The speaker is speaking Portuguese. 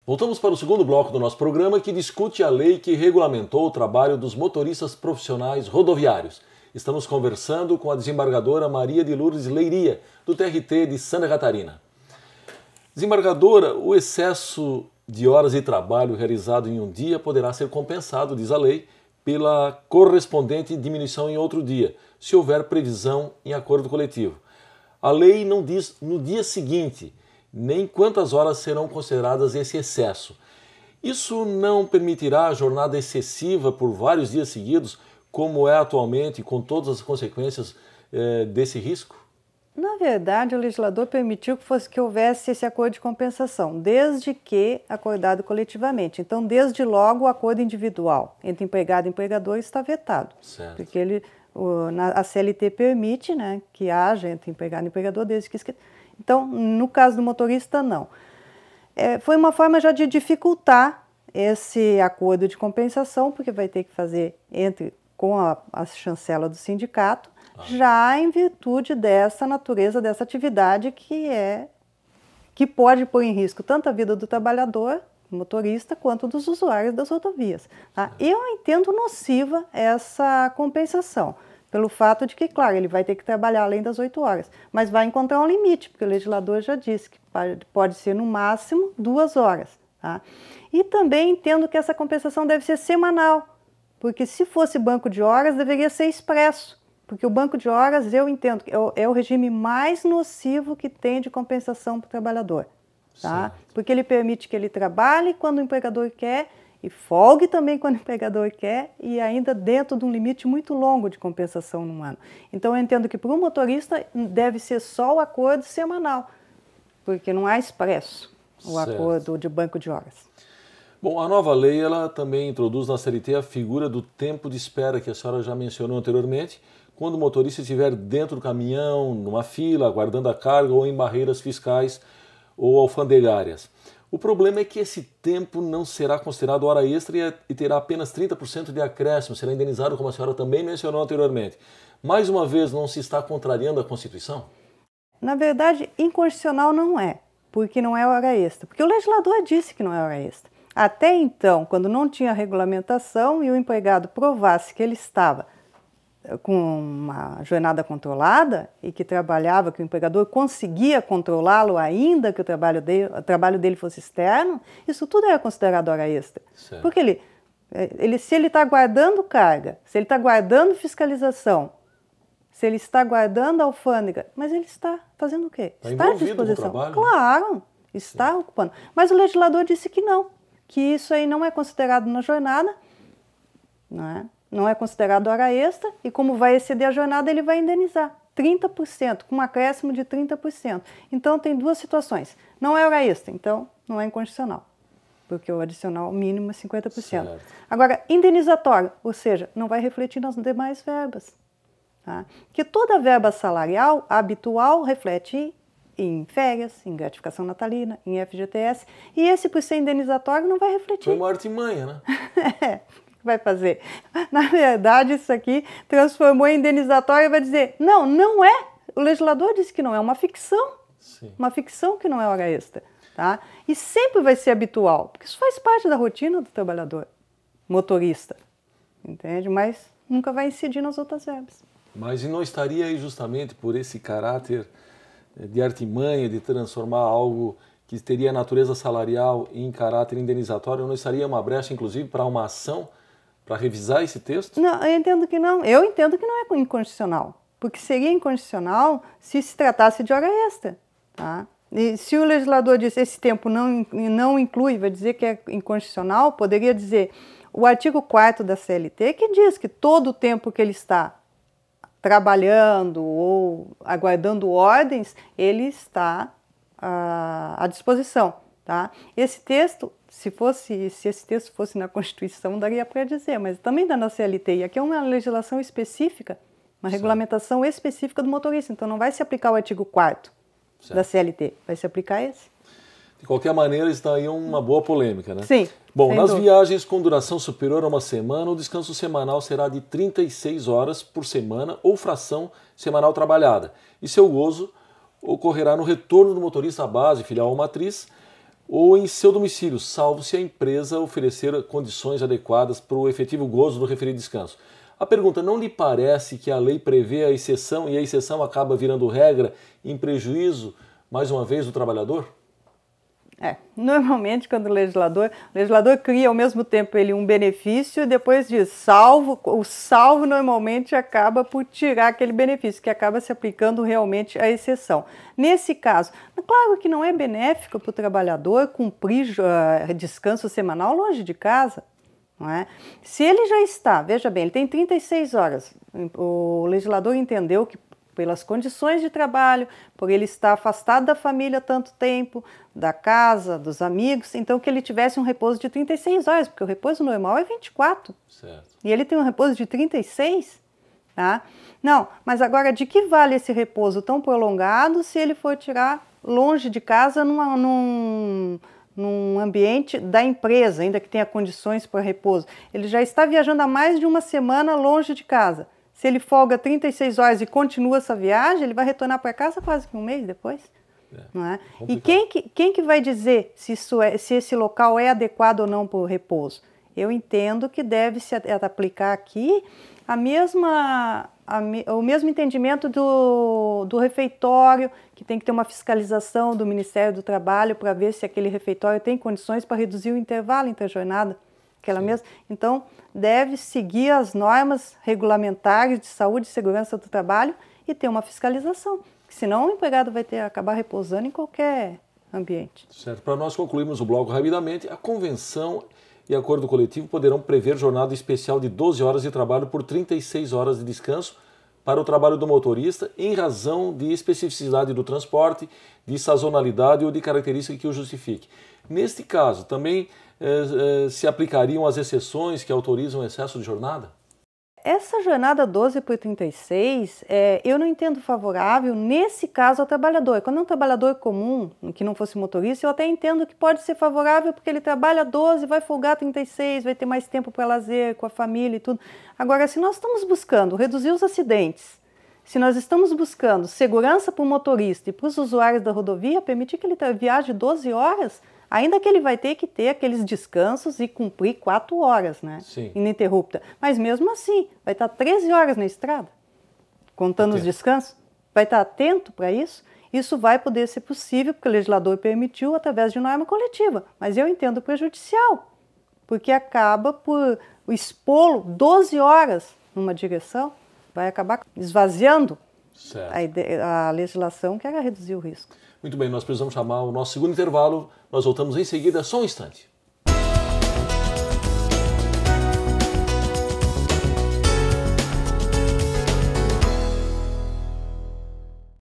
Voltamos para o segundo bloco do nosso programa, que discute a lei que regulamentou o trabalho dos motoristas profissionais rodoviários. Estamos conversando com a desembargadora Maria de Lourdes Leiria, do TRT de Santa Catarina. Desembargadora, o excesso de horas de trabalho realizado em um dia poderá ser compensado, diz a lei, pela correspondente diminuição em outro dia, se houver previsão em acordo coletivo. A lei não diz no dia seguinte nem quantas horas serão consideradas esse excesso. Isso não permitirá a jornada excessiva por vários dias seguidos, como é atualmente, com todas as consequências desse risco? Na verdade, o legislador permitiu que houvesse esse acordo de compensação, desde que acordado coletivamente. Então, desde logo, o acordo individual entre empregado e empregador está vetado. Certo. Porque a CLT permite, né, que haja entre empregado e empregador, desde que... Então, no caso do motorista, não. Foi uma forma já de dificultar esse acordo de compensação, porque vai ter que fazer com a chancela do sindicato, já em virtude dessa natureza, dessa atividade que pode pôr em risco tanto a vida do trabalhador, motorista, quanto dos usuários das rodovias. Tá? Eu entendo nociva essa compensação, pelo fato de que, claro, ele vai ter que trabalhar além das 8 horas, mas vai encontrar um limite, porque o legislador já disse que pode ser no máximo 2 horas. Tá? E também entendo que essa compensação deve ser semanal, porque se fosse banco de horas, deveria ser expresso, porque o banco de horas, eu entendo, é o regime mais nocivo que tem de compensação para o trabalhador. Tá? Porque ele permite que ele trabalhe quando o empregador quer, e folgue também quando o empregador quer, e ainda dentro de um limite muito longo de compensação num ano. Então, eu entendo que para o motorista deve ser só o acordo semanal, porque não há expresso o acordo de banco de horas. Bom, a nova lei ela também introduz na CLT a figura do tempo de espera, que a senhora já mencionou anteriormente, quando o motorista estiver dentro do caminhão, numa fila, aguardando a carga ou em barreiras fiscais ou alfandegárias. O problema é que esse tempo não será considerado hora extra e terá apenas 30% de acréscimo, será indenizado, como a senhora também mencionou anteriormente. Mais uma vez, não se está contrariando a Constituição? Na verdade, inconstitucional não é, porque não é hora extra. Porque o legislador disse que não é hora extra. Até então, quando não tinha regulamentação e o empregado provasse que ele estava com uma jornada controlada e que trabalhava, que o empregador conseguia controlá-lo ainda que o trabalho dele fosse externo, isso tudo era considerado hora extra. Certo. Porque se ele está guardando carga, se ele está guardando fiscalização, se ele está guardando a alfândega, mas ele está fazendo o quê? Está à disposição. Com o trabalho. Claro, está ocupando. Mas o legislador disse que não, que isso aí não é considerado na jornada, não é considerado hora extra, e como vai exceder a jornada, ele vai indenizar 30%, com um acréscimo de 30%. Então, tem duas situações. Não é hora extra, então não é inconstitucional, porque o adicional mínimo é 50%. Certo. Agora, indenizatório, ou seja, não vai refletir nas demais verbas. Tá? Porque toda verba salarial habitual reflete em férias, em gratificação natalina, em FGTS, e esse, por ser indenizatório, não vai refletir. Foi uma artimanha, né? Vai fazer. Na verdade, isso aqui transformou em indenizatório e vai dizer, não é. O legislador disse que não é uma ficção. Sim. Uma ficção que não é hora extra. Tá? E sempre vai ser habitual, porque isso faz parte da rotina do trabalhador, motorista. Entende? Mas nunca vai incidir nas outras verbas. Mas e não estaria aí justamente por esse caráter de artimanha, de transformar algo que teria natureza salarial em caráter indenizatório, não estaria uma brecha, inclusive, para uma ação para revisar esse texto? Não, eu entendo que não. Eu entendo que não é inconstitucional, porque seria inconstitucional se tratasse de hora extra. Tá? E se o legislador disse esse tempo não inclui, vai dizer que é inconstitucional, poderia dizer o artigo 4º da CLT, que diz que todo o tempo que ele está trabalhando ou aguardando ordens, ele está à disposição. Tá? Esse texto, se esse texto fosse na Constituição, daria para dizer, mas também dá na CLT. E aqui é uma legislação específica, uma regulamentação específica do motorista. Então não vai se aplicar o artigo 4º da CLT, vai se aplicar esse. De qualquer maneira, está aí uma boa polêmica, né? Sim. Bom, nas viagens com duração superior a uma semana, o descanso semanal será de 36 horas por semana ou fração semanal trabalhada. E seu gozo ocorrerá no retorno do motorista à base, filial ou matriz, ou em seu domicílio, salvo se a empresa oferecer condições adequadas para o efetivo gozo do referido descanso. A pergunta: não lhe parece que a lei prevê a exceção e a exceção acaba virando regra em prejuízo, mais uma vez, do trabalhador? Normalmente quando o legislador cria ao mesmo tempo um benefício e depois diz salvo, o salvo normalmente acaba por tirar aquele benefício, que acaba se aplicando realmente à exceção. Nesse caso, claro que não é benéfico para o trabalhador cumprir descanso semanal longe de casa. Não é? Se ele já está, veja bem, ele tem 36 horas, o legislador entendeu que pelas condições de trabalho, por ele estar afastado da família tanto tempo, da casa, dos amigos, então que ele tivesse um repouso de 36 horas, porque o repouso normal é 24. Certo. E ele tem um repouso de 36, tá? Não, mas agora de que vale esse repouso tão prolongado se ele for tirar longe de casa num ambiente da empresa, ainda que tenha condições para repouso? Ele já está viajando há mais de uma semana longe de casa. Se ele folga 36 horas e continua essa viagem, ele vai retornar para casa quase que um mês depois. Não é? E quem que vai dizer se esse local é adequado ou não para o repouso? Eu entendo que deve se aplicar aqui o mesmo entendimento do refeitório, que tem que ter uma fiscalização do Ministério do Trabalho para ver se aquele refeitório tem condições para reduzir o intervalo entre a jornada. Então, deve seguir as normas regulamentares de saúde e segurança do trabalho e ter uma fiscalização, senão o empregado vai acabar repousando em qualquer ambiente. Certo. Para nós concluirmos o bloco rapidamente, a convenção e acordo coletivo poderão prever jornada especial de 12 horas de trabalho por 36 horas de descanso para o trabalho do motorista em razão de especificidade do transporte, de sazonalidade ou de característica que o justifique. Neste caso, também se aplicariam as exceções que autorizam o excesso de jornada? Essa jornada 12 por 36, eu não entendo favorável nesse caso ao trabalhador. Quando é um trabalhador comum, que não fosse motorista, eu até entendo que pode ser favorável porque ele trabalha 12, vai folgar 36, vai ter mais tempo para lazer com a família e tudo. Agora, se nós estamos buscando reduzir os acidentes, se nós estamos buscando segurança para o motorista e para os usuários da rodovia, permitir que ele viaje 12 horas, ainda que ele vai ter que ter aqueles descansos e cumprir 4 horas, né? Sim. Ininterrupta. Mas mesmo assim, vai estar 13 horas na estrada, contando os descansos. Vai estar atento para isso? Isso vai poder ser possível, porque o legislador permitiu através de norma coletiva. Mas eu entendo prejudicial, porque acaba por expô-lo 12 horas numa direção, vai acabar esvaziando a legislação que era reduzir o risco. Muito bem, nós precisamos chamar o nosso segundo intervalo. Nós voltamos em seguida, só um instante.